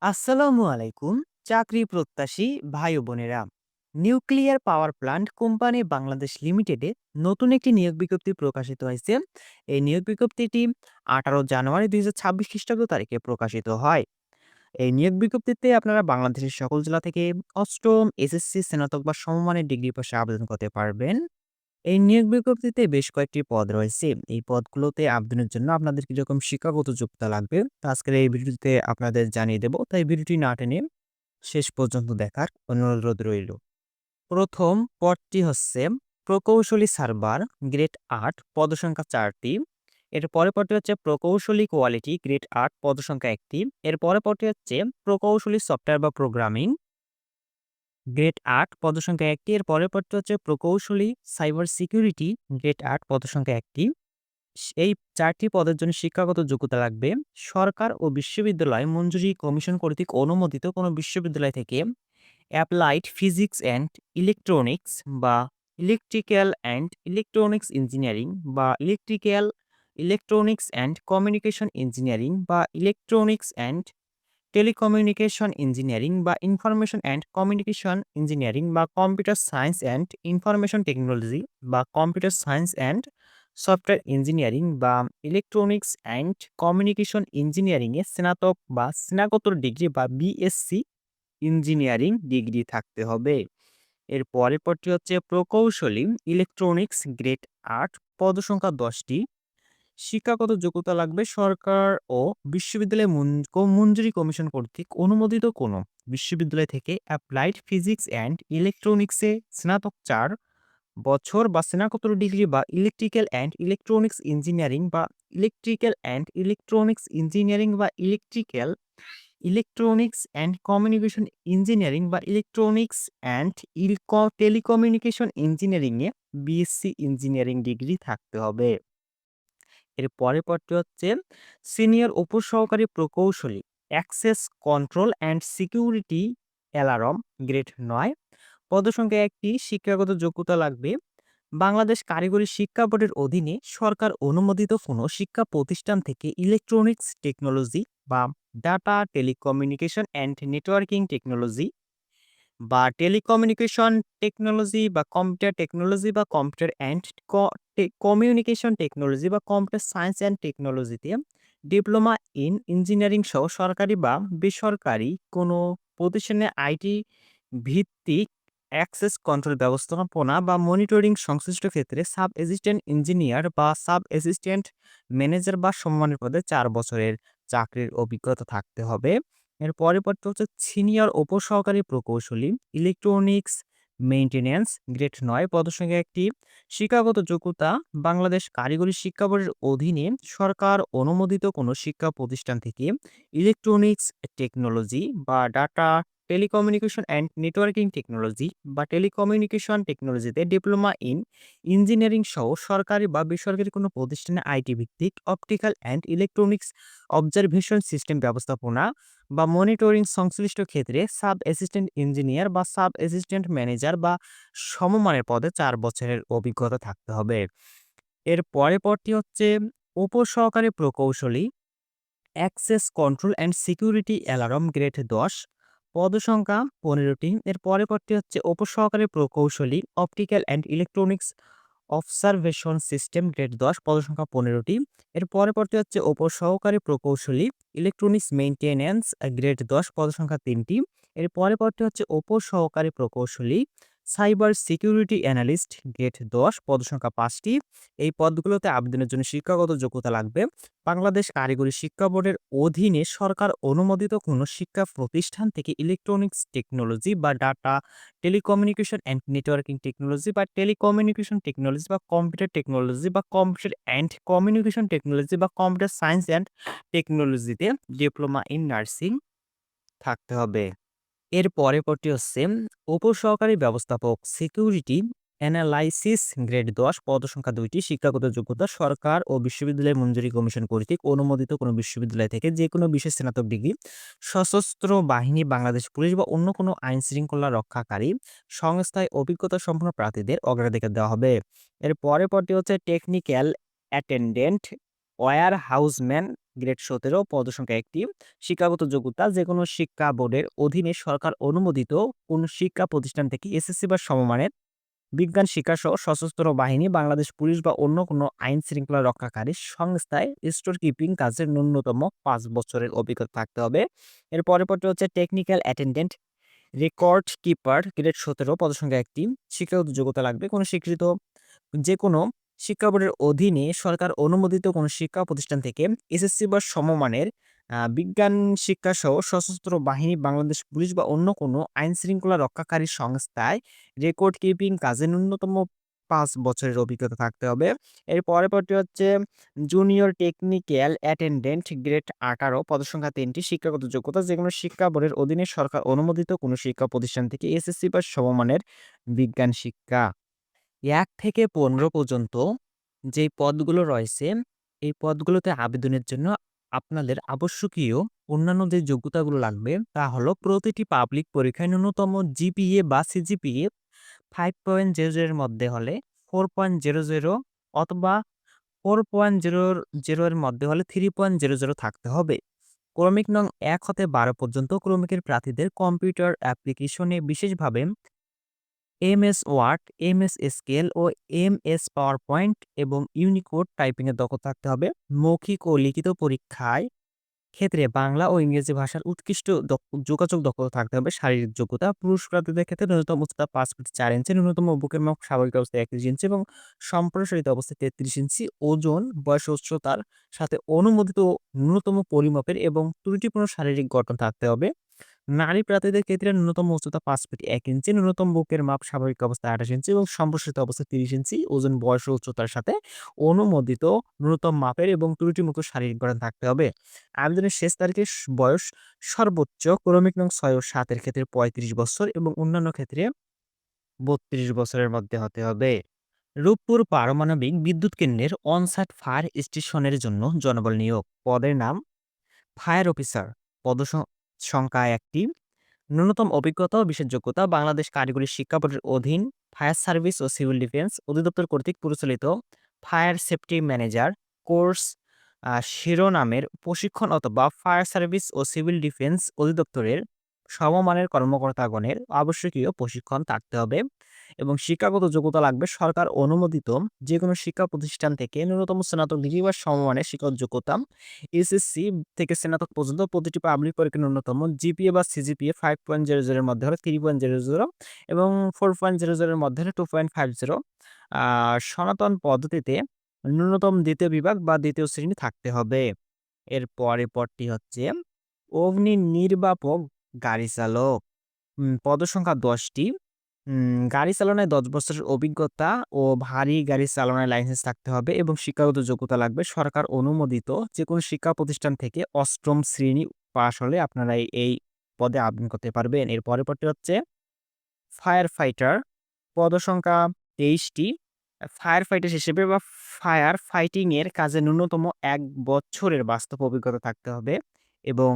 আসসালামু আলাইকুম। চাকরি প্রত্যাশী ভাই ও বোনেরা, nuclear power plant company Bangladesh লিমিটেডে নতুন একটি নিয়োগ বিজ্ঞপ্তি প্রকাশিত হয়েছে। এই নিয়োগ বিজ্ঞপ্তিটি 18 জানুয়ারি 2026 খ্রিস্টাব্দ তারিখে প্রকাশিত হয়। এই নিয়োগ বিজ্ঞপ্তিতে আপনারা বাংলাদেশের সকল জেলা থেকে অষ্টম এসএসসি স্নাতক বা সমমানের ডিগ্রি পাশে আবেদন করতে পারবেন। এই নিয়োগ বিজ্ঞপ্তিতে বেশ কয়েকটি পদ রয়েছে। এই পদগুলোতে আবেদনের জন্য আপনাদের কিরকম শিক্ষাগত যোগ্যতা লাগবে তা আজকের এই ভিডিওতে আপনাদের জানিয়ে দেব। তাই ভিডিওটি না টেনে শেষ পর্যন্ত দেখার অনুরোধ রইল। প্রথম পদটি হচ্ছে প্রকৌশলী সার্ভার গ্রেড ৮ পদসংখ্যা ৪টি। এর পরের পদটি হচ্ছে প্রকৌশলী কোয়ালিটি গ্রেড ৮ পদসংখ্যা ১টি। এর পরের পদটি হচ্ছে প্রকৌশলী সফটওয়্যার বা প্রোগ্রামিং গ্রেড ৮ পদসংখ্যা ১টি। এর পরের পদটি হচ্ছে প্রকৌশলী সাইবার সিকিউরিটি গ্রেড ৮ পদসংখ্যা ১টি। এই ৪টি পদের জন্য শিক্ষাগত যোগ্যতা লাগবে। সরকার ও বিশ্ববিদ্যালয় মঞ্জুরি কমিশন কর্তৃক অনুমোদিত কোনো বিশ্ববিদ্যালয় থেকে অ্যাপ্লাইড ফিজিক্স অ্যান্ড ইলেকট্রনিক্স বা ইলেকট্রিক্যাল অ্যান্ড ইলেকট্রনিক্স ইঞ্জিনিয়ারিং বা ইলেকট্রনিক্স অ্যান্ড কমিউনিকেশন ইঞ্জিনিয়ারিং বা ইলেকট্রনিক্স অ্যান্ড টেলিকমিউনিকেশন ইঞ্জিনিয়ারিং বা ইনফরমেশন অ্যান্ড কমিউনিকেশন ইঞ্জিনিয়ারিং বা computer science and information technology বা computer science and software engineering বা ইলেকট্রনিক্স অ্যান্ড কমিউনিকেশন ইঞ্জিনিয়ারিংয়ে স্নাতক বা স্নাতকোত্তর ডিগ্রি বা বিএসসি ইঞ্জিনিয়ারিং ডিগ্রি থাকতে হবে। এর পরের পদটি হচ্ছে প্রকৌশলী ইলেকট্রনিক্স গ্রেড ৮ পদসংখ্যা ১০টি। শিক্ষাগত যোগ্যতা লাগবে সরকার ও বিশ্ববিদ্যালয় মঞ্জুরি কমিশন কর্তৃক অনুমোদিত কোনো বিশ্ববিদ্যালয় থেকে অ্যাপ্লাইড ফিজিক্স অ্যান্ড ইলেকট্রনিক্সে স্নাতক ৪ বছর বা স্নাতকোত্তর ডিগ্রি বা ইলেকট্রিক্যাল অ্যান্ড ইলেকট্রনিক্স ইঞ্জিনিয়ারিং বা ইলেকট্রনিক্স অ্যান্ড কমিউনিকেশন ইঞ্জিনিয়ারিং বা ইলেকট্রনিক্স অ্যান্ড টেলিকমিউনিকেশন ইঞ্জিনিয়ারিংয়ে বিএসসি ইঞ্জিনিয়ারিং ডিগ্রি থাকতে হবে। এর পরের পদটি হচ্ছে সিনিয়র উপসহকারী প্রকৌশলী access control and security alarm grade ৯ পদসংখ্যা ১টি। শিক্ষাগত যোগ্যতা লাগবে বাংলাদেশ কারিগরি শিক্ষা বোর্ডের অধীনে সরকার অনুমোদিত কোনো শিক্ষা প্রতিষ্ঠান থেকে ইলেকট্রনিক্স টেকনোলজি বা data telecommunication and networking technology বা টেলিকমিউনিকেশন টেকনোলজি বা কম্পিউটার টেকনোলজি বা কম্পিউটার অ্যান্ড কমিউনিকেশন টেকনোলজি বা কম্পিউটার সায়েন্স অ্যান্ড টেকনোলজিতে ডিপ্লোমা ইন ইঞ্জিনিয়ারিং সহ সরকারি বা বেসরকারি কোনো প্রতিষ্ঠানে আইটি ভিত্তিক অ্যাক্সেস কন্ট্রোল ব্যবস্থাপনা বা মনিটরিং সংশ্লিষ্ট ক্ষেত্রে সাব অ্যাসিস্ট্যান্ট ইঞ্জিনিয়ার বা সাব অ্যাসিস্ট্যান্ট ম্যানেজার বা সমমানের পদে ৪ বছরের চাকরির অভিজ্ঞতা থাকতে হবে। এর পরের পদটা হচ্ছে সিনিয়র উপসহকারী প্রকৌশলী ইলেকট্রনিক্স মেইনটেন্যান্স গ্রেড ৯ পদসংখ্যা ১টি। শিক্ষাগত যোগ্যতা বাংলাদেশ কারিগরি শিক্ষা বোর্ডের অধীনে সরকার অনুমোদিত কোনো শিক্ষা প্রতিষ্ঠান থেকে ইলেকট্রনিক্স টেকনোলজি বা data telecommunication and networking technology বা টেলিকমিউনিকেশন টেকনোলজিতে ডিপ্লোমা ইন ইঞ্জিনিয়ারিং সহ সরকারি বা বেসরকারি কোনো প্রতিষ্ঠানে আইটি ভিত্তিক optical and electronics observation system ব্যবস্থাপনা বা মনিটরিং সংশ্লিষ্ট ক্ষেত্রে সাব অ্যাসিস্ট্যান্ট ইঞ্জিনিয়ার বা সাব অ্যাসিস্ট্যান্ট ম্যানেজার বা সমমানের পদে ৪ বছরের অভিজ্ঞতা থাকতে হবে। এর পরের পদটি হচ্ছে উপসহকারী প্রকৌশলী access control and security alarm grade ১০ পদসংখ্যা ১৫টি। এর পরের পদটি হচ্ছে উপসহকারী প্রকৌশলী optical and electronics observation system grade ১০ পদসংখ্যা ১৫টি। এর পরের পদটি হচ্ছে উপসহকারী প্রকৌশলী ইলেকট্রনিক্স মেইনটেন্যান্স গ্রেড ১০ পদসংখ্যা ৩টি। এর পরের পদটি হচ্ছে উপসহকারী প্রকৌশলী সাইবার সিকিউরিটি অ্যানালিস্ট গ্রেড ১০ পদসংখ্যা ৫টি। এই পদগুলোতে আবেদনের জন্য শিক্ষাগত যোগ্যতা লাগবে বাংলাদেশ কারিগরি শিক্ষা বোর্ডের অধীনে সরকার অনুমোদিত কোনো শিক্ষা প্রতিষ্ঠান থেকে ইলেকট্রনিক্স টেকনোলজি বা data telecommunication and networking technology বা টেলিকমিউনিকেশন টেকনোলজি বা কম্পিউটার টেকনোলজি বা কম্পিউটার অ্যান্ড কমিউনিকেশন টেকনোলজি বা কম্পিউটার সায়েন্স অ্যান্ড টেকনোলজিতে ডিপ্লোমা ইন নার্সিং থাকতে হবে। এর পরের পদটি হচ্ছে উপসহকারী ব্যবস্থাপক সিকিউরিটি অ্যানালাইসিস গ্রেড ১০ পদসংখ্যা ২টি। শিক্ষাগত যোগ্যতা সরকার ও বিশ্ববিদ্যালয় মঞ্জুরি কমিশন কর্তৃক অনুমোদিত কোনো বিশ্ববিদ্যালয় থেকে যে কোনো বিষয়ে স্নাতক ডিগ্রি, সশস্ত্র বাহিনী, বাংলাদেশ পুলিশ বা অন্য কোনো আইন শৃঙ্খলা রক্ষাকারী সংস্থায় অভিজ্ঞতা সম্পন্ন প্রার্থীদের অগ্রাধিকার দেওয়া হবে। এর পরের পদটি হচ্ছে টেকনিক্যাল অ্যাটেন্ডেন্ট ওয়্যার হাউসম্যান গ্রেড ১৭ পদসংখ্যা ১টি। শিক্ষাগত যোগ্যতা যেকোনো শিক্ষা বোর্ডের অধীনে সরকার অনুমোদিত কোন শিক্ষা প্রতিষ্ঠান থেকে এসএসসি বা সমমানের বিজ্ঞান শিক্ষাসহ সশস্ত্র বাহিনী, বাংলাদেশ পুলিশ বা অন্য কোনো আইন শৃঙ্খলা রক্ষাকারী সংস্থায় স্টোর কিপিং কাজের ন্যূনতম ৫ বছরের অভিজ্ঞতা থাকতে হবে। এর পরবর্তী হচ্ছে technical attendant record keeper grade ১৭ পদসংখ্যা ১টি। শিক্ষাগত যোগ্যতা লাগবে কোনো স্বীকৃত যেকোনো শিক্ষা বোর্ডের অধীনে সরকার অনুমোদিত কোনো শিক্ষা প্রতিষ্ঠান থেকে এসএসসি বা সমমানের বিজ্ঞান শিক্ষাসহ সশস্ত্র বাহিনী, বাংলাদেশ পুলিশ বা অন্য কোনো আইন শৃঙ্খলা রক্ষাকারী সংস্থায় রেকর্ড কিপিং কাজে ন্যূনতম ৫ বছরের অভিজ্ঞতা থাকতে হবে। এর পরবর্তী হচ্ছে জুনিয়র টেকনিক্যাল অ্যাটেন্ডেন্ট গ্রেড ১৮ পদসংখ্যা ৩টি। শিক্ষাগত যোগ্যতা যেকোনো শিক্ষা বোর্ডের অধীনে সরকার অনুমোদিত কোনো শিক্ষা প্রতিষ্ঠান থেকে এসএসসি বা সমমানের বিজ্ঞান শিক্ষা। ১ থেকে ১৫ পর্যন্ত যেই পদগুলো রয়েছে, এই পদগুলোতে আবেদনের জন্য আপনাদের আবশ্যকীয় অন্যান্য যে যোগ্যতাগুলো লাগবে তা হলো প্রতিটি পাবলিক পরীক্ষায় ন্যূনতম জিপিএ বা সিজিপিএ 5.00 এর মধ্যে হলে 4.00 অথবা 4.00 এর মধ্যে হলে 3.00 থাকতে হবে। ক্রমিক নং ১ হতে ১২ পর্যন্ত ক্রমিকের প্রার্থীদের কম্পিউটার অ্যাপ্লিকেশনে বিশেষভাবে এমএস ওয়ার্ড, এমএস এক্সেল ও এমএস পাওয়ার পয়েন্ট এবং ইউনিকোড টাইপিং এর দক্ষতা থাকতে হবে। মৌখিক ও লিখিত পরীক্ষায় ক্ষেত্রে বাংলা ও ইংরেজি ভাষার উৎকৃষ্ট যোগাযোগ দক্ষতা থাকতে হবে। শারীরিক যোগ্যতা পুরুষ প্রার্থীদের ক্ষেত্রে ন্যূনতম উচ্চতা ৫ ফিট ৪ ইঞ্চি, ন্যূনতম বুকের মাপ স্বাভাবিক অবস্থায় ৩১ ইঞ্চি এবং সম্প্রসারিত অবস্থায় ৩৩ ইঞ্চি, ওজন, বয়স ও উচ্চতার সাথে অনুমোদিত ন্যূনতম পরিমাপের এবং ত্রুটিপূর্ণ শারীরিক গঠন থাকতে হবে। নারী প্রার্থীদের ক্ষেত্রে ন্যূনতম উচ্চতা ৫ ফিট ১ ইঞ্চি, ন্যূনতম বুকের মাপ স্বাভাবিক অবস্থায় ২৮ ইঞ্চি এবং সম্প্রসারিত অবস্থায় ৩০ ইঞ্চি, ওজন, বয়স ও উচ্চতার সাথে অনুমোদিত ন্যূনতম মাপের এবং ত্রুটিমুক্ত শারীরিক গঠন থাকতে হবে। আবেদনের শেষ তারিখে বয়স সর্বোচ্চ ক্রমিক নং ৬ ও ৭ এর ক্ষেত্রে ৩৫ বছর এবং অন্যান্য ক্ষেত্রে ৩২ বছরের মধ্যে হতে হবে। রূপপুর পারমাণবিক বিদ্যুৎ কেন্দ্রের অন-সাইট ফায়ার স্টেশনের জন্য জনবল নিয়োগ। পদের নাম ফায়ার অফিসার। সংখ্যা ১টি। ন্যূনতম অভিজ্ঞতা ও বিশেষ যোগ্যতা বাংলাদেশ কারিগরি শিক্ষা বোর্ডের অধীন ফায়ার সার্ভিস ও সিভিল ডিফেন্স অধিদপ্তর কর্তৃক পরিচালিত ফায়ার সেফটি ম্যানেজার কোর্স শিরোনামের প্রশিক্ষণ অথবা ফায়ার সার্ভিস ও সিভিল ডিফেন্স অধিদপ্তরের সমমানের কর্মকর্তাগণের আবশ্যকীয় প্রশিক্ষণ থাকতে হবে এবং শিক্ষাগত যোগ্যতা লাগবে সরকার অনুমোদিত যে কোনো শিক্ষা প্রতিষ্ঠান থেকে ন্যূনতম স্নাতক ডিগ্রি বা সমমানের শিক্ষাগত যোগ্যতা। এসএসসি থেকে স্নাতক পর্যন্ত প্রতিটি পাবলিক পরীক্ষায় ন্যূনতম জিপিএ বা সিজিপিএ 5.00 এর মধ্যে হলে 3.00 এবং 4.00 এর মধ্যে হলে 2.50। সনাতন পদ্ধতিতে ন্যূনতম দ্বিতীয় বিভাগ বা দ্বিতীয় শ্রেণী থাকতে হবে। এর পরটি হচ্ছে অগ্নি নির্বাপক গাড়ি চালক। পদসংখ্যা ১০টি। গাড়ি চালনায় ১০ বছরের অভিজ্ঞতা ও ভারী গাড়ি চালানোর লাইসেন্স থাকতে হবে এবং শিক্ষাগত যোগ্যতা লাগবে সরকার অনুমোদিত যেকোনো শিক্ষা প্রতিষ্ঠান থেকে ৮ম শ্রেণী পাস হলে আপনারা এই পদে আবেদন করতে পারবেন। এর পরবর্তী হচ্ছে ফায়ার ফাইটার। পদসংখ্যা ২৩টি। ফায়ার ফাইটার হিসেবে বা ফায়ার ফাইটিং এর কাজে ন্যূনতম ১ বছরের বাস্তব অভিজ্ঞতা থাকতে হবে এবং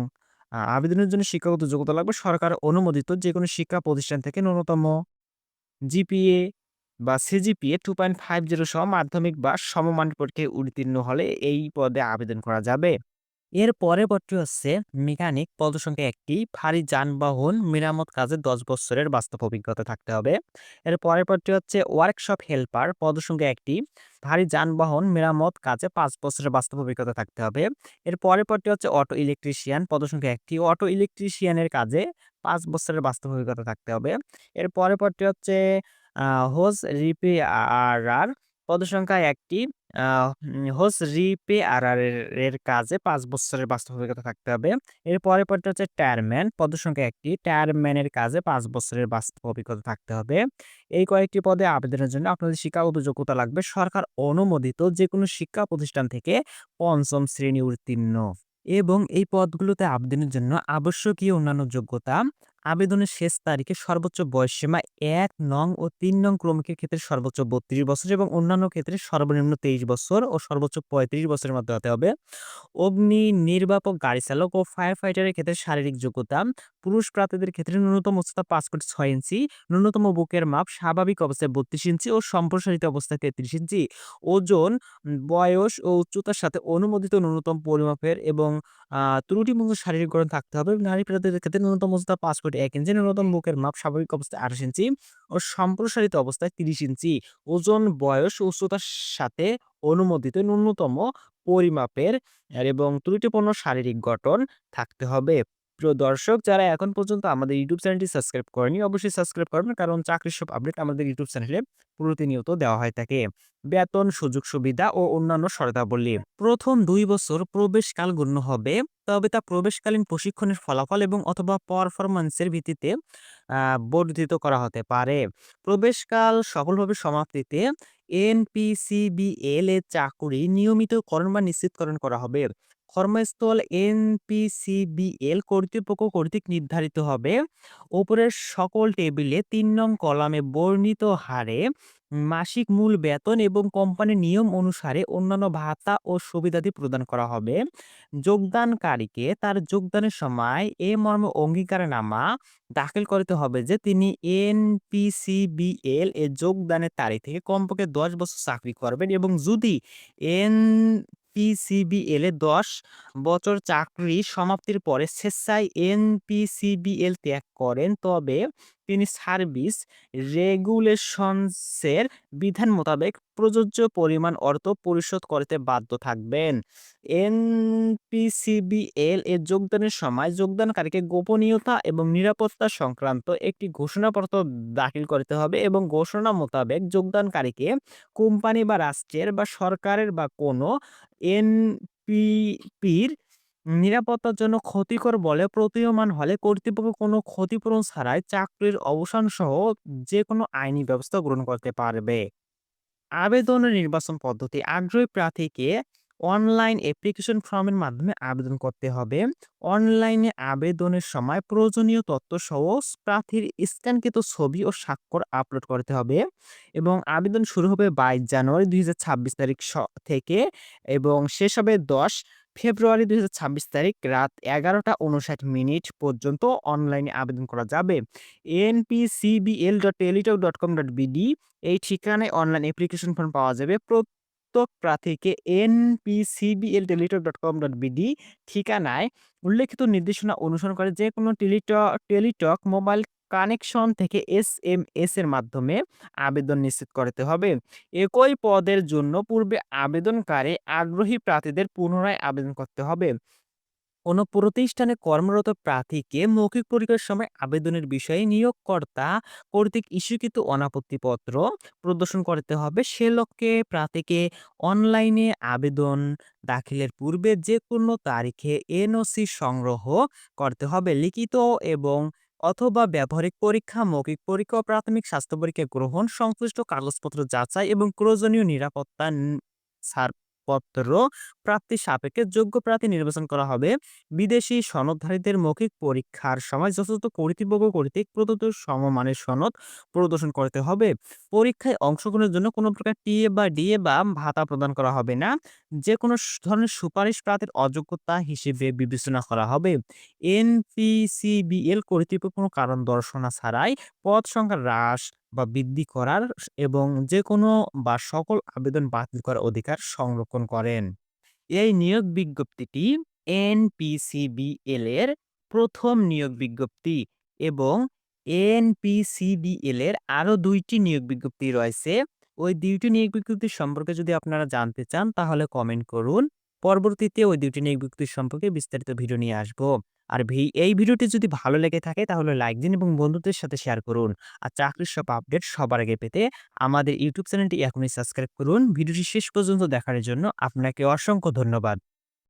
আবেদনের জন্য শিক্ষাগত যোগ্যতা লাগবে সরকার অনুমোদিত যেকোনো শিক্ষা প্রতিষ্ঠান থেকে ন্যূনতম জিপিএ বা সিজিপিএ 2.50 সহ মাধ্যমিক বা সমমানের পরীক্ষায় উত্তীর্ণ হলে এই পদে আবেদন করা যাবে। এর পরবর্তী হচ্ছে মেকানিক। পদসংখ্যা ১টি। ভারী যানবাহন মেরামত কাজে ১০ বছরের বাস্তব অভিজ্ঞতা থাকতে হবে। এর পরবর্তী হচ্ছে ওয়ার্কশপ হেল্পার। পদসংখ্যা ১টি। ভারী যানবাহন মেরামত কাজে ৫ বছরের বাস্তব অভিজ্ঞতা থাকতে হবে। এর পরবর্তী হচ্ছে অটো ইলেকট্রিশিয়ান। পদসংখ্যা ১টি। অটো ইলেকট্রিশিয়ানের কাজে ৫ বছরের বাস্তব অভিজ্ঞতা থাকতে হবে। এর পরবর্তী হচ্ছে হোজ রিপেয়ারার। পদসংখ্যা ১টি। হোস রিপেয়ারার এর কাজে ৫ বছরের বাস্তব অভিজ্ঞতা থাকতে হবে। এর পরবর্তী হচ্ছে টায়ারম্যান। পদসংখ্যা ১টি। টায়ারম্যানের কাজে ৫ বছরের বাস্তব অভিজ্ঞতা থাকতে হবে। এই কয়েকটি পদে আবেদনের জন্য আপনাদের শিক্ষাগত যোগ্যতা লাগবে সরকার অনুমোদিত যেকোনো শিক্ষা প্রতিষ্ঠান থেকে ৫ম শ্রেণী উত্তীর্ণ এবং এই পদগুলোতে আবেদনের জন্য আবশ্যকীয় অন্যান্য যোগ্যতা আবেদনের শেষ তারিখে সর্বোচ্চ বয়সসীমা ১ নং ও ৩ নং ক্রমিকের ক্ষেত্রে সর্বোচ্চ ৩২ বছর এবং অন্যান্য ক্ষেত্রে সর্বনিম্ন ২৩ বছর ও সর্বোচ্চ ৩৫ বছরের মধ্যে হতে হবে। অগ্নি নির্বাপক গাড়ি চালক ও ফায়ার ফাইটারের ক্ষেত্রে শারীরিক যোগ্যতা: পুরুষ প্রার্থীদের ক্ষেত্রে ন্যূনতম উচ্চতা ৫ ফুট ৬ ইঞ্চি, ন্যূনতম বুকের মাপ স্বাভাবিক অবস্থায় ৩২ ইঞ্চি ও সম্প্রসারিত অবস্থায় ৩৩ ইঞ্চি, ওজন, বয়স ও উচ্চতার সাথে অনুমোদিত ন্যূনতম পরিমাপের এবং ত্রুটিমুক্ত শারীরিক গঠন থাকতে হবে। নারী প্রার্থীদের ক্ষেত্রে ন্যূনতম উচ্চতা ৫ ফুট ১ ইঞ্চি, ন্যূনতম বুকের মাপ স্বাভাবিক অবস্থায় ২৮ ইঞ্চি ও সম্প্রসারিত অবস্থায় ৩০ ইঞ্চি, ওজন, বয়স ও উচ্চতার সাথে অনুমোদিত ন্যূনতম পরিমাপের এবং ত্রুটিপূর্ণ শারীরিক গঠন থাকতে হবে। প্রিয় দর্শক, যারা এখন পর্যন্ত আমাদের ইউটিউব চ্যানেলটি সাবস্ক্রাইব করেনি, অবশ্যই সাবস্ক্রাইব করবেন, কারণ চাকরির সব আপডেট আমাদের ইউটিউব চ্যানেলে প্রতিনিয়ত দেওয়া হয়ে থাকে। বেতন, সুযোগ সুবিধা ও অন্যান্য শর্তাবলী: প্রথম ২ বছর প্রবেশকাল গণ্য হবে, তবে তা প্রবেশকালীন প্রশিক্ষণের ফলাফল এবং অথবা পারফরম্যান্সের ভিত্তিতে বর্ধিত করা হতে পারে। প্রবেশকাল সফলভাবে সমাপ্তিতে এনপিসিবিএল এ চাকুরি নিয়মিতকরণ বা নিশ্চিতকরণ করা হবে। কর্মস্থল এনপিসিবিএল কর্তৃপক্ষ কর্তৃক নির্ধারিত হবে। উপরের সকল টেবিলে ৩ নং কলামে বর্ণিত হারে মাসিক মূল বেতন এবং কোম্পানির নিয়ম অনুসারে অন্যান্য ভাতা ও সুবিধাদি প্রদান করা হবে। যোগদানকারীকে তার যোগদানের সময় এ মর্মে অঙ্গীকারনামা দাখিল করতে হবে যে তিনি এনপিসিবিএল এ যোগদানের তারিখ থেকে কমপক্ষে ১০ বছর চাকরি করবেন এবং যদি এনপিসিবিএল এ ১০ বছর চাকরি সমাপ্তির পরে স্বেচ্ছায় এনপিসিবিএল ত্যাগ করেন, তবে তিনি সার্ভিস রেগুলেশনসের বিধান মোতাবেক প্রযোজ্য পরিমাণ অর্থ পরিশোধ করতে বাধ্য থাকবেন। এনপিসিবিএল এ যোগদানের সময় যোগদানকারীকে গোপনীয়তা এবং নিরাপত্তা সংক্রান্ত একটি ঘোষণাপত্র দাখিল করতে হবে এবং ঘোষণা মোতাবেক যোগদানকারীকে কোম্পানি বা রাষ্ট্রের বা সরকারের বা কোনো এনপিপির নিরাপত্তার জন্য ক্ষতিকর বলে প্রতীয়মান হলে কর্তৃপক্ষ কোনো ক্ষতিপূরণ ছাড়াই চাকরির অবসান সহ যেকোনো আইনি ব্যবস্থা গ্রহণ করতে পারবে। আবেদন ও নির্বাচন পদ্ধতি: আগ্রহী প্রার্থীকে অনলাইন অ্যাপ্লিকেশন ফর্মের মাধ্যমে আবেদন করতে হবে। অনলাইনে আবেদনের সময় প্রয়োজনীয় তথ্য সহ প্রার্থীর স্ক্যানকৃত ছবি ও স্বাক্ষর আপলোড করতে হবে এবং আবেদন শুরু হবে ২২ জানুয়ারি ২০২৬ তারিখ থেকে এবং শেষ হবে ১০ ফেব্রুয়ারি ২০২৬ তারিখ রাত ১১টা ৫৯ পর্যন্ত অনলাইনে আবেদন করা যাবে। npcbl.teletalk.com.bd এই ঠিকানায় অনলাইন অ্যাপ্লিকেশন ফর্ম পাওয়া যাবে। প্রত্যেক প্রার্থীকে npcbl.teletalk.com.bd ঠিকানায় উল্লেখিত নির্দেশনা অনুসরণ করে যেকোনো টেলিটক মোবাইল কানেকশন থেকে এসএমএস এর মাধ্যমে আবেদন নিশ্চিত করতে হবে। একই পদের জন্য পূর্বে আবেদনকারী আগ্রহী প্রার্থীদের পুনরায় আবেদন করতে হবে। কোনো প্রতিষ্ঠানে কর্মরত প্রার্থীকে মৌখিক পরীক্ষার সময় আবেদনের বিষয়ে নিয়োগকর্তা কর্তৃক ইস্যুকৃত অনাপত্তিপত্র প্রদর্শন করতে হবে। সে লক্ষ্যে প্রার্থীকে অনলাইনে আবেদন দাখিলের পূর্বে যে কোনো তারিখে এনওসি সংগ্রহ করতে হবে। লিখিত এবং অথবা ব্যবহারিক পরীক্ষা, মৌখিক পরীক্ষা ও প্রাথমিক স্বাস্থ্য পরীক্ষা গ্রহণ, সংশ্লিষ্ট কাগজপত্র যাচাই এবং প্রয়োজনীয় নিরাপত্তা ছাড়পত্র প্রাপ্তি সাপেক্ষে যোগ্য প্রার্থী নির্বাচন করা হবে। বিদেশি সনদধারীদের মৌখিক পরীক্ষার সময় যথাযথ কর্তৃপক্ষ কর্তৃক প্রদত্ত সমমানের সনদ প্রদর্শন করতে হবে। পরীক্ষায় অংশগ্রহণের জন্য কোনো প্রকার টিএ বা ডিএ বা ভাতা প্রদান করা হবে না। যে কোনো ধরনের সুপারিশ প্রার্থীর অযোগ্যতা হিসেবে বিবেচনা করা হবে। এনপিসিবিএল কর্তৃপক্ষ কোনো কারণ দর্শনা ছাড়াই পদ সংখ্যা হ্রাস বা বৃদ্ধি করার এবং যে কোনো বা সকল আবেদন বাতিল করার অধিকার সংরক্ষণ করেন। এই নিয়োগ বিজ্ঞপ্তিটি এনপিসিবিএল এর প্রথম নিয়োগ বিজ্ঞপ্তি এবং এনপিসিবিএল এর আরো ২টি নিয়োগ বিজ্ঞপ্তি রয়েছে। ওই ২টি নিয়োগ বিজ্ঞপ্তি সম্পর্কে যদি আপনারা জানতে চান তাহলে কমেন্ট করুন। পরবর্তীতে ওই ২টি নিয়োগ বিজ্ঞপ্তি সম্পর্কে বিস্তারিত ভিডিও নিয়ে আসবো। আর এই ভিডিওটি যদি ভালো লেগে থাকে তাহলে লাইক দিন এবং বন্ধুদের সাথে শেয়ার করুন। আর চাকরির সব আপডেট সবার আগে পেতে আমাদের ইউটিউব চ্যানেলটি এখনই সাবস্ক্রাইব করুন। ভিডিওটি শেষ পর্যন্ত দেখার জন্য আপনাকে অসংখ্য ধন্যবাদ।